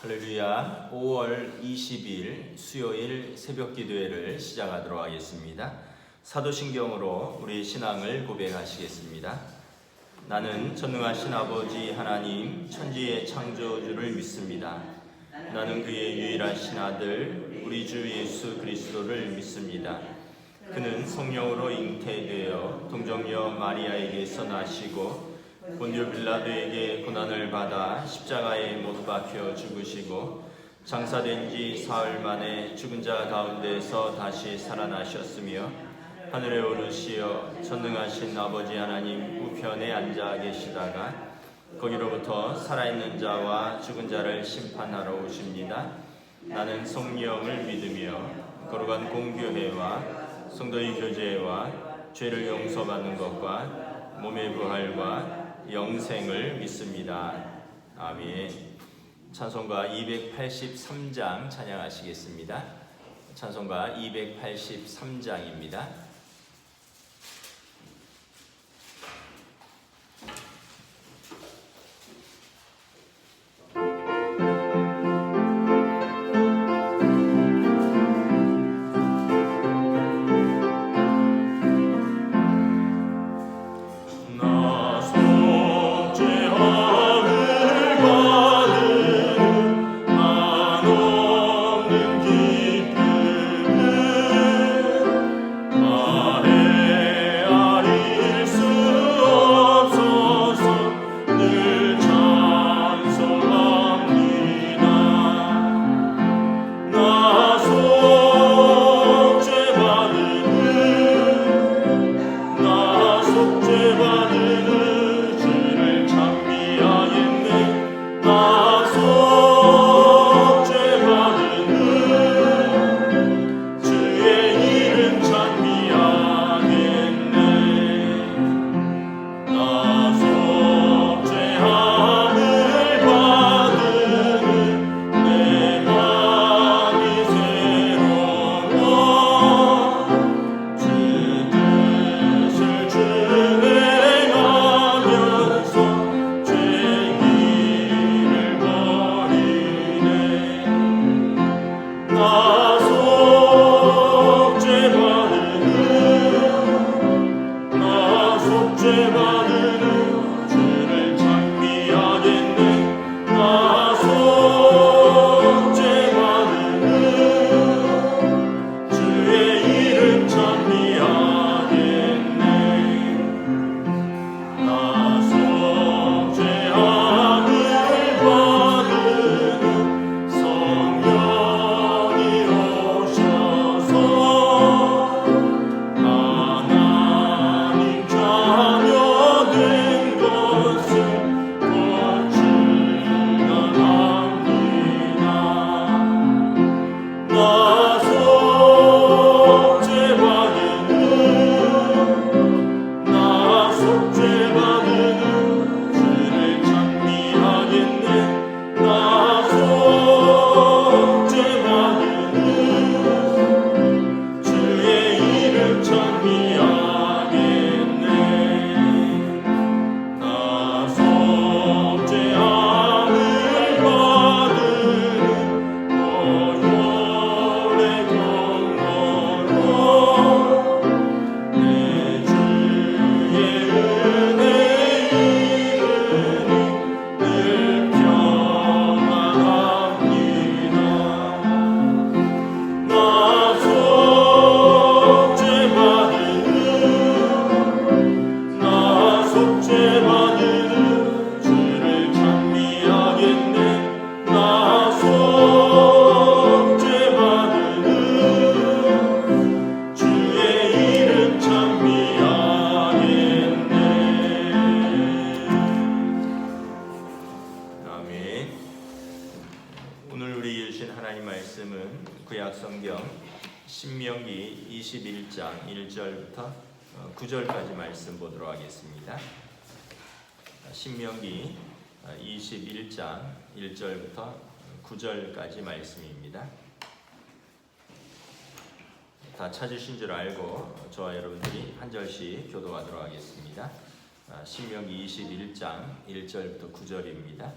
할렐루야. 5월 20일 수요일 새벽 기도회를 시작하도록 하겠습니다. 사도신경으로 우리 신앙을 고백하시겠습니다. 나는 전능하신 아버지 하나님 천지의 창조주를 믿습니다. 나는 그의 유일하신 아들 우리 주 예수 그리스도를 믿습니다. 그는 성령으로 잉태되어 동정녀 마리아에게서 나시고 본디오 빌라도에게 고난을 받아 십자가에 못 박혀 죽으시고 장사된 지 사흘 만에 죽은 자 가운데서 다시 살아나셨으며 하늘에 오르시어 전능하신 아버지 하나님 우편에 앉아 계시다가 거기로부터 살아있는 자와 죽은 자를 심판하러 오십니다. 나는 성령을 믿으며 거룩한 공교회와 성도의 교제와 죄를 용서받는 것과 몸의 부활과 영생을 믿습니다. 아멘. 찬송가 283장 찬양하시겠습니다. 찬송가 283장입니다. 신명기 21장 1절부터 9절까지 말씀 보도록 하겠습니다. 신명기 21장 1절부터 9절까지 말씀입니다. 다 찾으신 줄 알고 저와 여러분들이 한 절씩 교도하도록 하겠습니다. 신명기 21장 1절부터 9절입니다.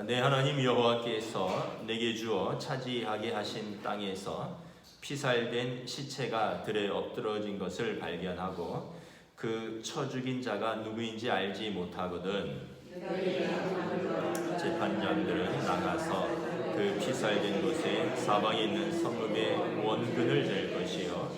내 하나님 여호와께서 내게 주어 차지하게 하신 땅에서 피살된 시체가 들에 엎드러진 것을 발견하고 그 쳐 죽인 자가 누구인지 알지 못하거든 재판장들은 나가서 그 피살된 곳에 사방에 있는 성읍의 원근을 잴 것이요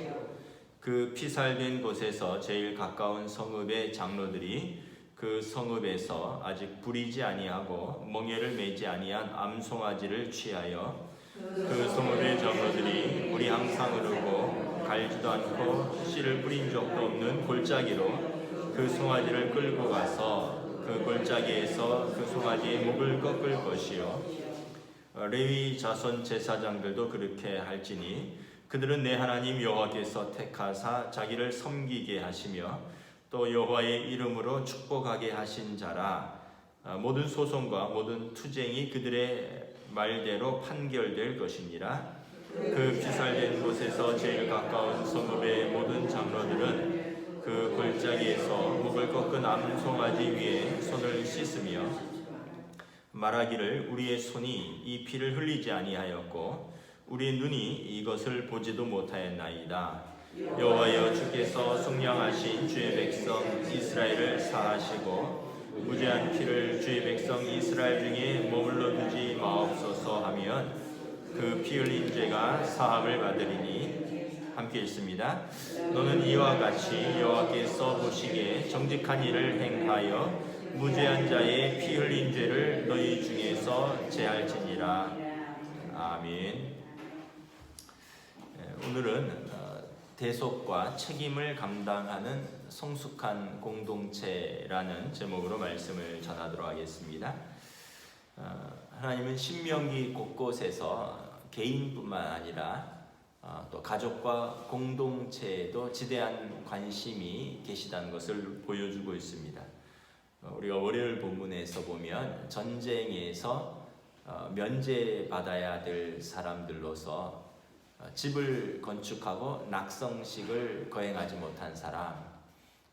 그 피살된 곳에서 제일 가까운 성읍의 장로들이 그 성읍에서 아직 부리지 아니하고 멍에를 매지 아니한 암송아지를 취하여 그 성읍의 장로들이 물이 항상 흐르고 갈지도 않고 씨를 뿌린 적도 없는 골짜기로 그 송아지를 끌고 가서 그 골짜기에서 그 송아지의 목을 꺾을 것이요 레위 자손 제사장들도 그렇게 할지니 그들은 내 하나님 여호와께서 택하사 자기를 섬기게 하시며 또 여호와의 이름으로 축복하게 하신 자라 모든 소송과 모든 투쟁이 그들의 말대로 판결될 것이니라. 그 피살된 곳에서 제일 가까운 성읍의 모든 장로들은 그 골짜기에서 목을 꺾은 암송아지 위에 손을 씻으며 말하기를 우리의 손이 이 피를 흘리지 아니하였고 우리 눈이 이것을 보지도 못하였나이다. 여호와여 주께서 속량하신 주의 백성 이스라엘을 사하시고 무죄한 피를 주의 백성 이스라엘 중에 머물러 두지 마옵소서 하면 그 피 흘린 죄가 사함을 받으리니. 함께 읽습니다. 너는 이와 같이 여호와께서 보시기에 정직한 일을 행하여 무죄한 자의 피 흘린 죄를 너희 중에서 제할지니라. 아멘. 오늘은 대속과 책임을 감당하는 성숙한 공동체라는 제목으로 말씀을 전하도록 하겠습니다. 하나님은 신명기 곳곳에서 개인뿐만 아니라 또 가족과 공동체에도 지대한 관심이 계시다는 것을 보여주고 있습니다. 우리가 월요일 본문에서 보면 전쟁에서 면제받아야 될 사람들로서 집을 건축하고 낙성식을 거행하지 못한 사람,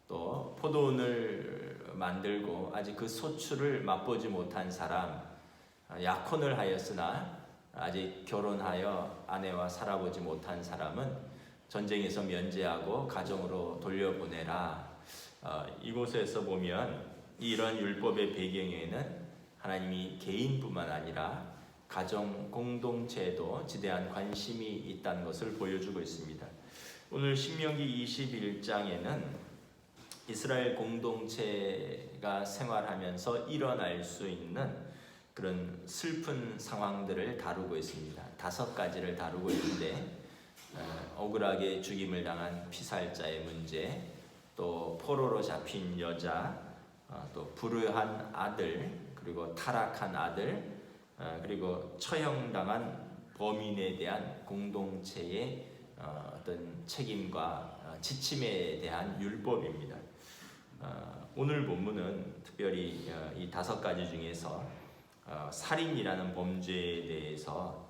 또 포도원을 만들고 아직 그 소출을 맛보지 못한 사람, 약혼을 하였으나 아직 결혼하여 아내와 살아보지 못한 사람은 전쟁에서 면제하고 가정으로 돌려보내라. 이곳에서 보면 이런 율법의 배경에는 하나님이 개인뿐만 아니라 가정 공동체에도 지대한 관심이 있다는 것을 보여주고 있습니다. 오늘 신명기 21장에는 이스라엘 공동체가 생활하면서 일어날 수 있는 그런 슬픈 상황들을 다루고 있습니다. 5가지를 다루고 있는데 억울하게 죽임을 당한 피살자의 문제, 또 포로로 잡힌 여자, 또 불효한 아들, 그리고 타락한 아들, 그리고 처형당한 범인에 대한 공동체의 어떤 책임과 지침에 대한 율법입니다. 오늘 본문은 특별히 이 5가지 중에서 살인이라는 범죄에 대해서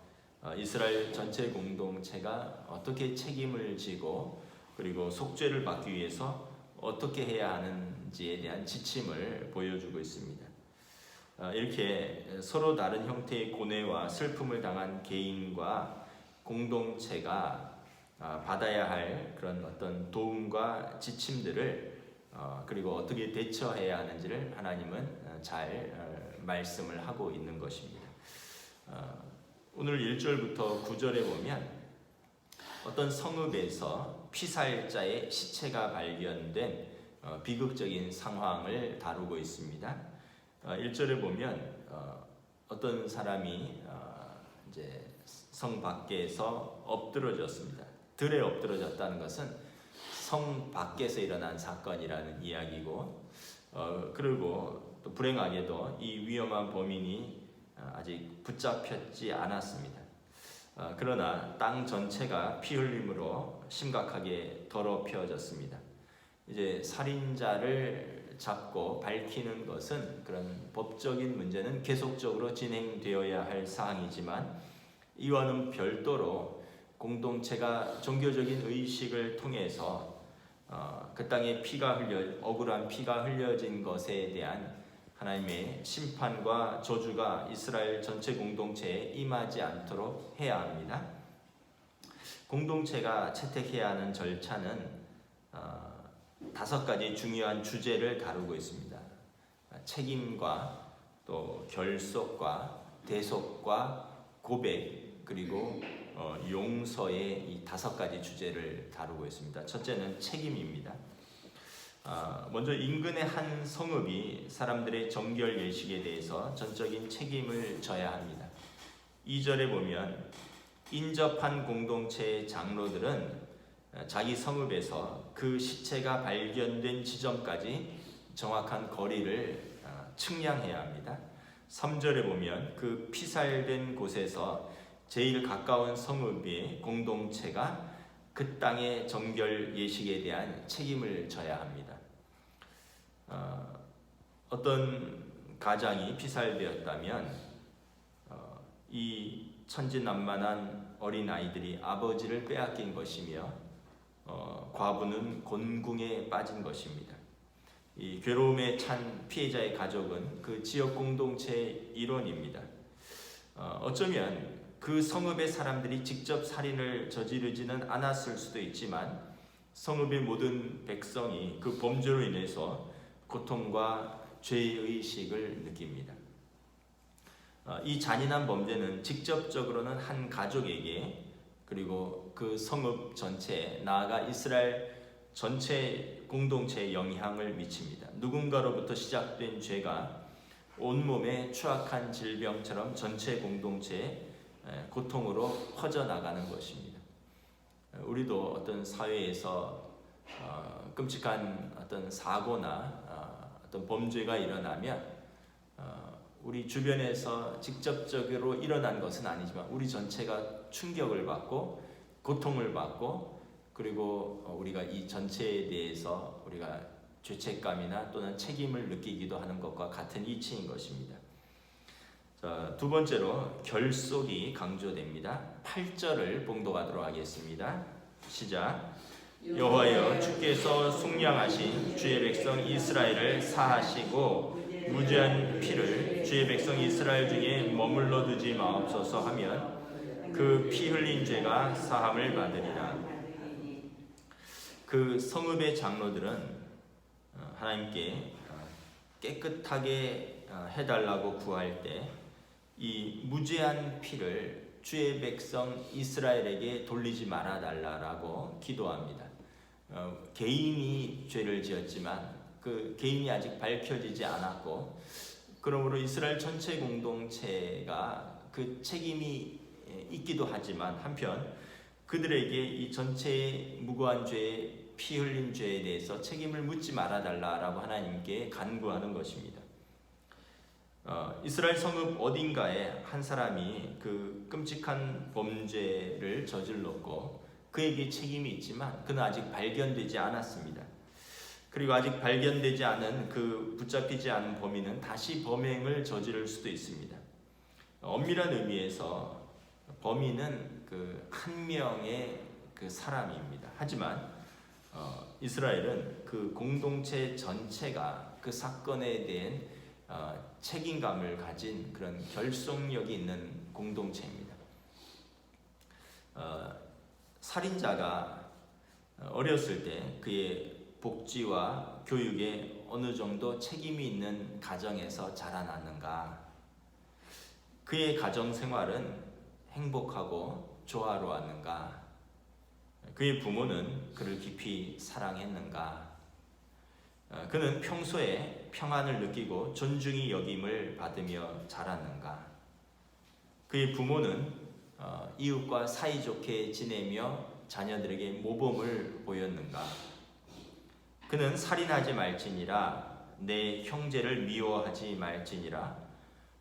이스라엘 전체 공동체가 어떻게 책임을 지고 그리고 속죄를 받기 위해서 어떻게 해야 하는지에 대한 지침을 보여주고 있습니다. 이렇게 서로 다른 형태의 고뇌와 슬픔을 당한 개인과 공동체가 받아야 할 그런 어떤 도움과 지침들을 그리고 어떻게 대처해야 하는지를 하나님은 잘 말씀을 하고 있는 것입니다. 오늘 1절부터 9절에 보면 어떤 성읍에서 피살자의 시체가 발견된 비극적인 상황을 다루고 있습니다. 1절에 보면 어떤 사람이 이제 성 밖에서 엎드러졌습니다. 들에 엎드러졌다는 것은 성 밖에서 일어난 사건이라는 이야기고, 그리고 또 불행하게도 이 위험한 범인이 아직 붙잡혔지 않았습니다. 그러나 땅 전체가 피 흘림으로 심각하게 더럽혀졌습니다. 이제 살인자를 잡고 밝히는 것은 그런 법적인 문제는 계속적으로 진행되어야 할 사항이지만 이와는 별도로 공동체가 종교적인 의식을 통해서 그 땅에 억울한 피가 흘려진 것에 대한 하나님의 심판과 저주가 이스라엘 전체 공동체에 임하지 않도록 해야 합니다. 공동체가 채택해야 하는 절차는 5가지 중요한 주제를 다루고 있습니다. 책임과 또 결속과 대속과 고백 그리고 용서의 이 5가지 주제를 다루고 있습니다. 첫째는 책임입니다. 먼저 인근의 한 성읍이 사람들의 정결 예식에 대해서 전적인 책임을 져야 합니다. 2절에 보면 인접한 공동체의 장로들은 자기 성읍에서 그 시체가 발견된 지점까지 정확한 거리를 측량해야 합니다. 3절에 보면 그 피살된 곳에서 제일 가까운 성읍의 공동체가 그 땅의 정결 예식에 대한 책임을 져야 합니다. 어떤 가장이 피살되었다면 이 천진난만한 어린아이들이 아버지를 빼앗긴 것이며 과부는 곤궁에 빠진 것입니다. 이 괴로움에 찬 피해자의 가족은 그 지역 공동체의 일원입니다. 어쩌면 그 성읍의 사람들이 직접 살인을 저지르지는 않았을 수도 있지만 성읍의 모든 백성이 그 범죄로 인해서 고통과 죄의식을 느낍니다. 이 잔인한 범죄는 직접적으로는 한 가족에게 그리고 그 성읍 전체에 나아가 이스라엘 전체 공동체에 영향을 미칩니다. 누군가로부터 시작된 죄가 온몸에 추악한 질병처럼 전체 공동체에 고통으로 퍼져나가는 것입니다. 우리도 어떤 사회에서 끔찍한 어떤 사고나 어떤 범죄가 일어나면 우리 주변에서 직접적으로 일어난 것은 아니지만 우리 전체가 충격을 받고 고통을 받고 그리고 우리가 이 전체에 대해서 우리가 죄책감이나 또는 책임을 느끼기도 하는 것과 같은 이치인 것입니다. 자, 두 번째로 결속이 강조됩니다. 8절을 봉독하도록 하겠습니다. 시작. 여호와여 주께서 속량하신 주의 백성 이스라엘을 사하시고 무죄한 피를 주의 백성 이스라엘 중에 머물러 두지 마옵소서 하면 그 피 흘린 죄가 사함을 받으리라. 그 성읍의 장로들은 하나님께 깨끗하게 해달라고 구할 때 이 무죄한 피를 주의 백성 이스라엘에게 돌리지 말아 달라라고 기도합니다. 개인이 죄를 지었지만 그 개인이 아직 밝혀지지 않았고 그러므로 이스라엘 전체 공동체가 그 책임이 있기도 하지만 한편 그들에게 이 전체의 무고한 죄의 피 흘린 죄에 대해서 책임을 묻지 말아 달라라고 하나님께 간구하는 것입니다. 이스라엘 성읍 어딘가에 한 사람이 그 끔찍한 범죄를 저질렀고 그에게 책임이 있지만 그는 아직 발견되지 않았습니다. 그리고 아직 발견되지 않은 그 붙잡히지 않은 범인은 다시 범행을 저지를 수도 있습니다. 엄밀한 의미에서 범인은 그 한 명의 그 사람입니다. 하지만 이스라엘은 그 공동체 전체가 그 사건에 대한 책임감을 가진 그런 결속력이 있는 공동체입니다. 살인자가 어렸을 때 그의 복지와 교육에 어느 정도 책임이 있는 가정에서 자라났는가? 그의 가정 생활은 행복하고 조화로웠는가? 그의 부모는 그를 깊이 사랑했는가? 그는 평소에 평안을 느끼고 존중이 여김을 받으며 자랐는가? 그의 부모는 이웃과 사이좋게 지내며 자녀들에게 모범을 보였는가? 그는 살인하지 말지니라 내 형제를 미워하지 말지니라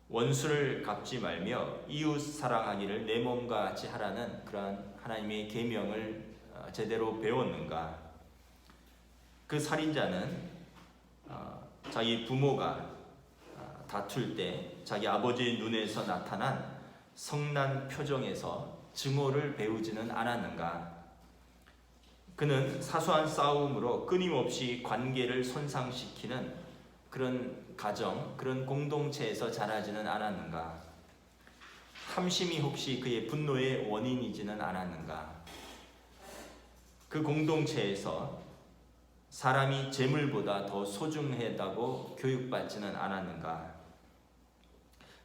원수를 갚지 말며 이웃 사랑하기를 내 몸과 같이 하라는 그러한 하나님의 계명을 제대로 배웠는가? 그 살인자는 자기 부모가 다툴 때 자기 아버지의 눈에서 나타난 성난 표정에서 증오를 배우지는 않았는가? 그는 사소한 싸움으로 끊임없이 관계를 손상시키는 그런 가정, 그런 공동체에서 자라지는 않았는가? 탐심이 혹시 그의 분노의 원인이지는 않았는가? 그 공동체에서 사람이 재물보다 더 소중하다고 교육받지는 않았는가?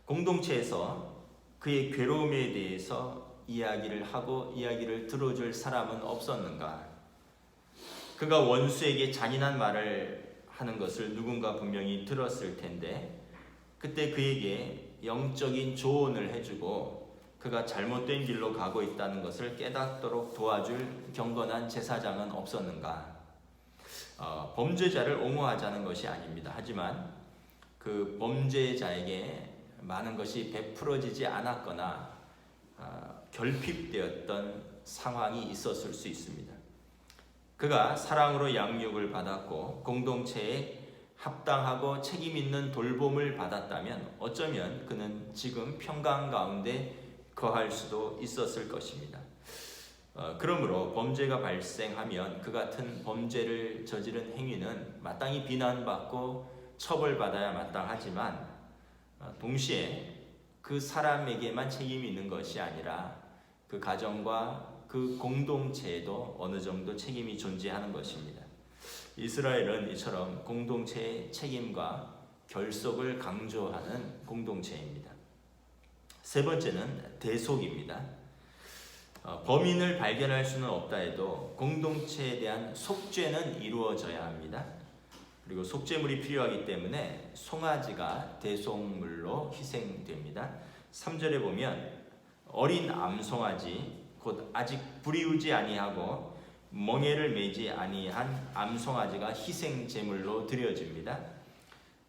공동체에서 그의 괴로움에 대해서 이야기를 하고 이야기를 들어줄 사람은 없었는가? 그가 원수에게 잔인한 말을 하는 것을 누군가 분명히 들었을 텐데 그때 그에게 영적인 조언을 해주고 그가 잘못된 길로 가고 있다는 것을 깨닫도록 도와줄 경건한 제사장은 없었는가? 범죄자를 옹호하자는 것이 아닙니다. 하지만 그 범죄자에게 많은 것이 베풀어지지 않았거나 결핍되었던 상황이 있었을 수 있습니다. 그가 사랑으로 양육을 받았고 공동체에 합당하고 책임 있는 돌봄을 받았다면 어쩌면 그는 지금 평강 가운데 거할 수도 있었을 것입니다. 그러므로 범죄가 발생하면 그 같은 범죄를 저지른 행위는 마땅히 비난받고 처벌받아야 마땅하지만 동시에 그 사람에게만 책임이 있는 것이 아니라 그 가정과 그 공동체에도 어느 정도 책임이 존재하는 것입니다. 이스라엘은 이처럼 공동체의 책임과 결속을 강조하는 공동체입니다. 세 번째는 대속입니다. 범인을 발견할 수는 없다 해도 공동체에 대한 속죄는 이루어져야 합니다. 그리고 속죄물이 필요하기 때문에 송아지가 대속물로 희생됩니다. 3절에 보면 어린 암송아지 곧 아직 불이우지 아니하고 멍에를 매지 아니한 암송아지가 희생 제물로 드려집니다.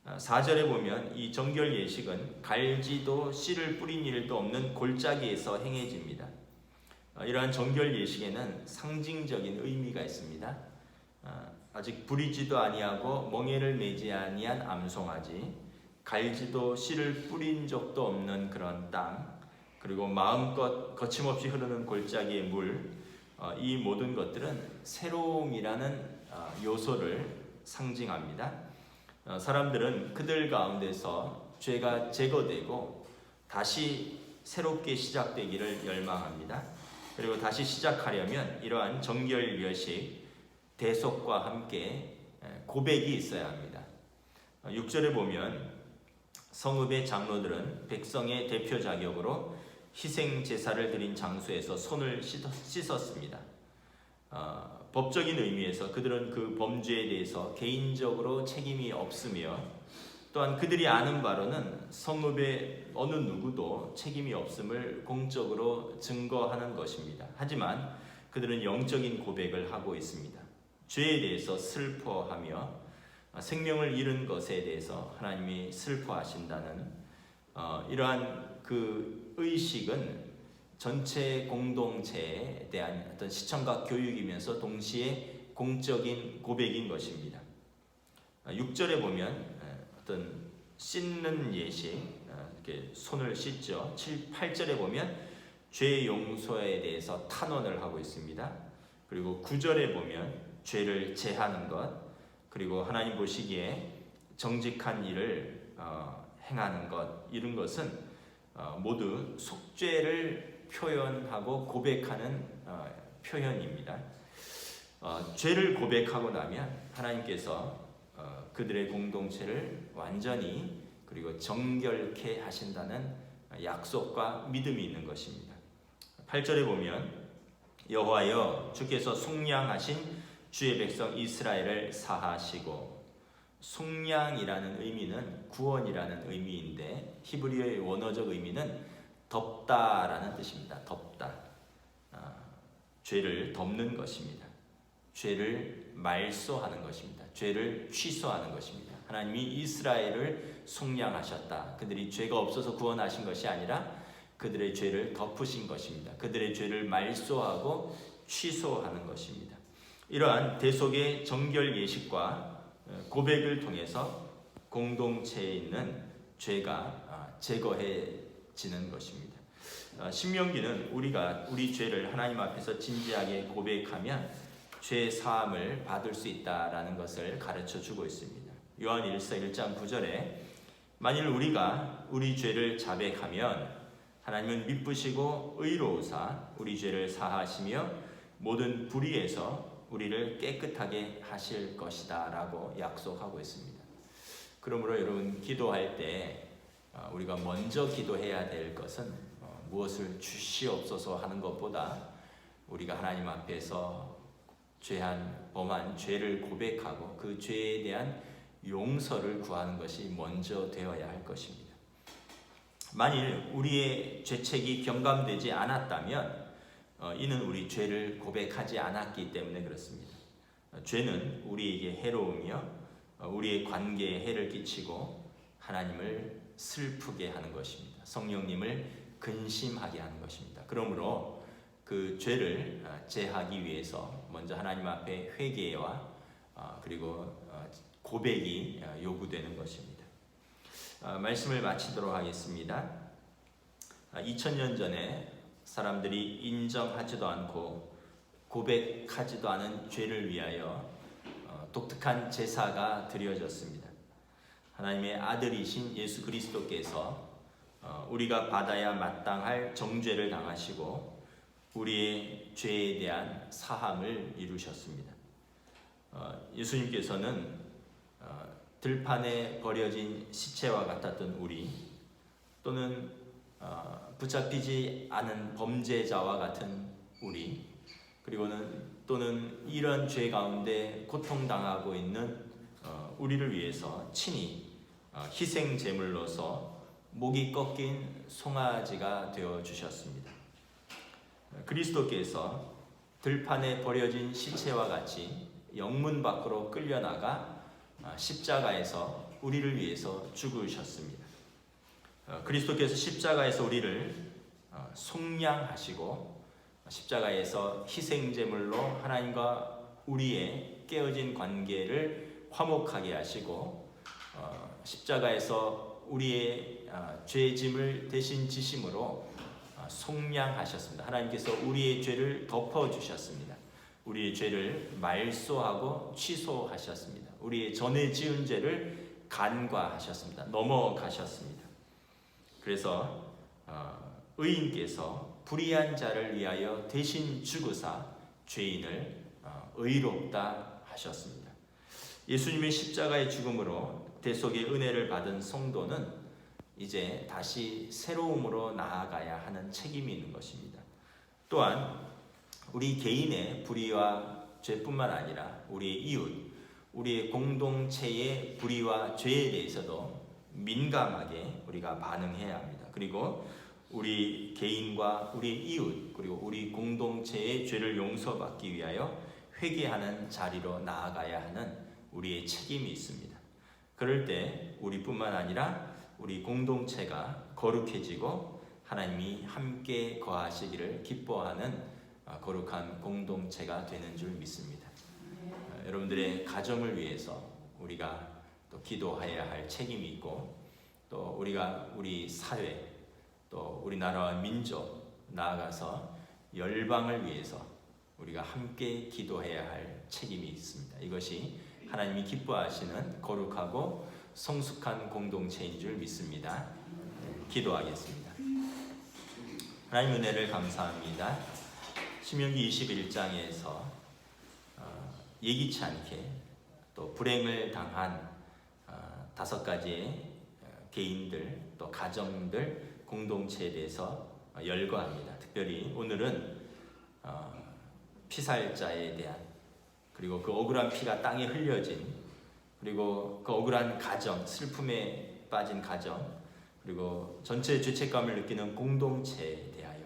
4절에 보면 이 정결 예식은 갈지도 씨를 뿌린 일도 없는 골짜기에서 행해집니다. 이러한 정결 예식에는 상징적인 의미가 있습니다. 아직 부리지도 아니하고 멍에를 매지 아니한 암송아지, 갈지도 씨를 뿌린 적도 없는 그런 땅, 그리고 마음껏 거침없이 흐르는 골짜기의 물, 이 모든 것들은 새로움이라는 요소를 상징합니다. 사람들은 그들 가운데서 죄가 제거되고 다시 새롭게 시작되기를 열망합니다. 그리고 다시 시작하려면 이러한 정결 예식, 대속과 함께 고백이 있어야 합니다. 6절에 보면 성읍의 장로들은 백성의 대표 자격으로 희생 제사를 드린 장소에서 손을 씻었습니다. 법적인 의미에서 그들은 그 범죄에 대해서 개인적으로 책임이 없으며 또한 그들이 아는 바로는 성읍의 어느 누구도 책임이 없음을 공적으로 증거하는 것입니다. 하지만 그들은 영적인 고백을 하고 있습니다. 죄에 대해서 슬퍼하며 생명을 잃은 것에 대해서 하나님이 슬퍼하신다는 이러한 그 의식은 전체 공동체에 대한 어떤 시청각 교육이면서 동시에 공적인 고백인 것입니다. 6절에 보면 어떤 씻는 예식, 이렇게 손을 씻죠. 8절에 보면 죄 용서에 대해서 탄원을 하고 있습니다. 그리고 9절에 보면 죄를 제하는 것, 그리고 하나님 보시기에 정직한 일을 행하는 것, 이런 것은 모두 속죄를 표현하고 고백하는 표현입니다. 죄를 고백하고 나면 하나님께서 그들의 공동체를 완전히 그리고 정결케 하신다는 약속과 믿음이 있는 것입니다. 8절에 보면 여호와여 주께서 속량하신 주의 백성 이스라엘을 사하시고, 속량이라는 의미는 구원이라는 의미인데 히브리어의 원어적 의미는 덮다라는 뜻입니다. 덮다. 죄를 덮는 것입니다. 죄를 말소하는 것입니다. 죄를 취소하는 것입니다. 하나님이 이스라엘을 속량하셨다. 그들이 죄가 없어서 구원하신 것이 아니라 그들의 죄를 덮으신 것입니다. 그들의 죄를 말소하고 취소하는 것입니다. 이러한 대속의 정결 예식과 고백을 통해서 공동체에 있는 죄가 제거해지는 것입니다. 신명기는 우리가 우리 죄를 하나님 앞에서 진지하게 고백하면 죄 사함을 받을 수 있다라는 것을 가르쳐 주고 있습니다. 요한 1장 9절에 만일 우리가 우리 죄를 자백하면 하나님은 미쁘시고 의로우사 우리 죄를 사하시며 모든 불의에서 우리를 깨끗하게 하실 것이다 라고 약속하고 있습니다. 그러므로 여러분, 기도할 때 우리가 먼저 기도해야 될 것은 무엇을 주시옵소서 하는 것보다 우리가 하나님 앞에서 범한 죄를 고백하고 그 죄에 대한 용서를 구하는 것이 먼저 되어야 할 것입니다. 만일 우리의 죄책이 경감되지 않았다면 이는 우리 죄를 고백하지 않았기 때문에 그렇습니다. 죄는 우리에게 해로우며 우리의 관계에 해를 끼치고 하나님을 슬프게 하는 것입니다. 성령님을 근심하게 하는 것입니다. 그러므로 그 죄를 제하기 위해서 먼저 하나님 앞에 회개와 그리고 고백이 요구되는 것입니다. 말씀을 마치도록 하겠습니다. 2000년 전에 사람들이 인정하지도 않고 고백하지도 않은 죄를 위하여 독특한 제사가 드려졌습니다. 하나님의 아들이신 예수 그리스도께서 우리가 받아야 마땅할 정죄를 당하시고 우리의 죄에 대한 사함을 이루셨습니다. 예수님께서는 들판에 버려진 시체와 같았던 우리, 또는 붙잡히지 않은 범죄자와 같은 우리, 또는 이런 죄 가운데 고통당하고 있는 우리를 위해서 친히 희생 제물로서 목이 꺾인 송아지가 되어 주셨습니다. 그리스도께서 들판에 버려진 시체와 같이 영문 밖으로 끌려나가 십자가에서 우리를 위해서 죽으셨습니다. 그리스도께서 십자가에서 우리를 속량하시고 십자가에서 희생제물로 하나님과 우리의 깨어진 관계를 화목하게 하시고 십자가에서 우리의 죄짐을 대신 지심으로 속량하셨습니다. 하나님께서 우리의 죄를 덮어주셨습니다. 우리의 죄를 말소하고 취소하셨습니다. 우리의 전에 지은 죄를 간과하셨습니다. 넘어가셨습니다. 그래서 의인께서 불의한 자를 위하여 대신 죽으사 죄인을 의롭다 하셨습니다. 예수님의 십자가의 죽음으로 대속의 은혜를 받은 성도는 이제 다시 새로움으로 나아가야 하는 책임이 있는 것입니다. 또한 우리 개인의 불의와 죄뿐만 아니라 우리의 이웃, 우리의 공동체의 불의와 죄에 대해서도 민감하게 우리가 반응해야 합니다. 그리고 우리 개인과 우리 이웃, 그리고 우리 공동체의 죄를 용서받기 위하여 회개하는 자리로 나아가야 하는 우리의 책임이 있습니다. 그럴 때 우리뿐만 아니라 우리 공동체가 거룩해지고 하나님이 함께 거하시기를 기뻐하는 거룩한 공동체가 되는 줄 믿습니다. 여러분들의 가정을 위해서 우리가 또 기도해야 할 책임이 있고, 또 우리가 우리 사회, 또 우리나라와 민족, 나아가서 열방을 위해서 우리가 함께 기도해야 할 책임이 있습니다. 이것이 하나님이 기뻐하시는 거룩하고 성숙한 공동체인 줄 믿습니다. 기도하겠습니다. 하나님 은혜를 감사합니다. 신명기 21장에서 예기치 않게 또 불행을 당한 5가지의 개인들, 또 가정들, 공동체에 대해서 열거합니다. 특별히 오늘은 피살자에 대한, 그리고 그 억울한 피가 땅에 흘려진, 그리고 그 억울한 가정, 슬픔에 빠진 가정, 그리고 전체 죄책감을 느끼는 공동체에 대하여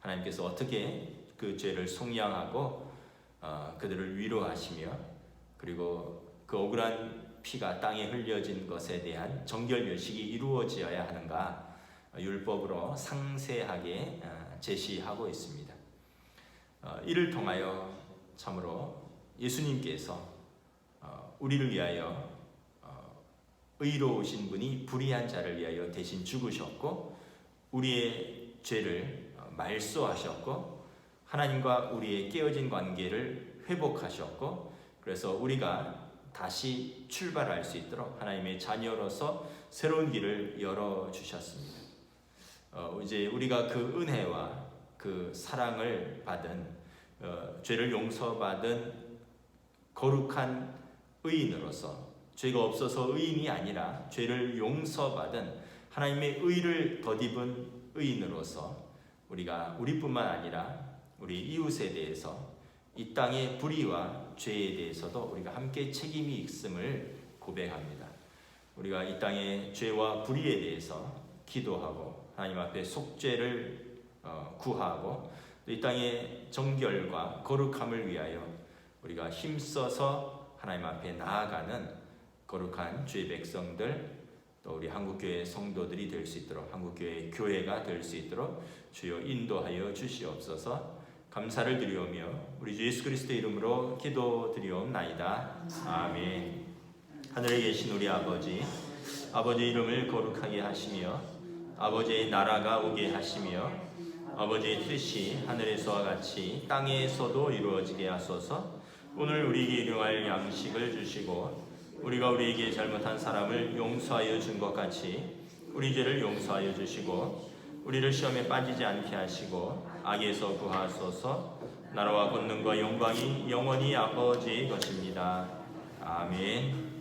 하나님께서 어떻게 그 죄를 속량하고 그들을 위로하시며, 그리고 그 억울한 피가 땅에 흘려진 것에 대한 정결면식이 이루어져야 하는가 율법으로 상세하게 제시하고 있습니다. 이를 통하여 참으로 예수님께서 우리를 위하여 의로우신 분이 불의한 자를 위하여 대신 죽으셨고, 우리의 죄를 말소하셨고, 하나님과 우리의 깨어진 관계를 회복하셨고, 그래서 우리가 다시 출발할 수 있도록 하나님의 자녀로서 새로운 길을 열어주셨습니다. 이제 우리가 그 은혜와 그 사랑을 받은 죄를 용서받은 거룩한 의인으로서 죄가 없어서 의인이 아니라 죄를 용서받은 하나님의 의를 덧입은 의인으로서 우리가 우리뿐만 아니라 우리 이웃에 대해서 이 땅의 불의와 죄에 대해서도 우리가 함께 책임이 있음을 고백합니다. 우리가 이 땅의 죄와 불의에 대해서 기도하고 하나님 앞에 속죄를 구하고 이 땅의 정결과 거룩함을 위하여 우리가 힘써서 하나님 앞에 나아가는 거룩한 주의 백성들, 또 우리 한국교회 성도들이 될 수 있도록, 한국교회 교회가 될 수 있도록 주여 인도하여 주시옵소서. 감사를 드리오며 우리 주 예수 그리스도의 이름으로 기도드리옵나이다. 아멘. 하늘에 계신 우리 아버지, 아버지의 이름을 거룩하게 하시며 아버지의 나라가 오게 하시며 아버지의 뜻이 하늘에서와 같이 땅에서도 이루어지게 하소서. 오늘 우리에게 일용할 양식을 주시고 우리가 우리에게 잘못한 사람을 용서하여 준 것 같이 우리 죄를 용서하여 주시고 우리를 시험에 빠지지 않게 하시고 악에서 구하소서. 나라와 권능과 영광이 영원히 아버지의 것입니다. 아멘.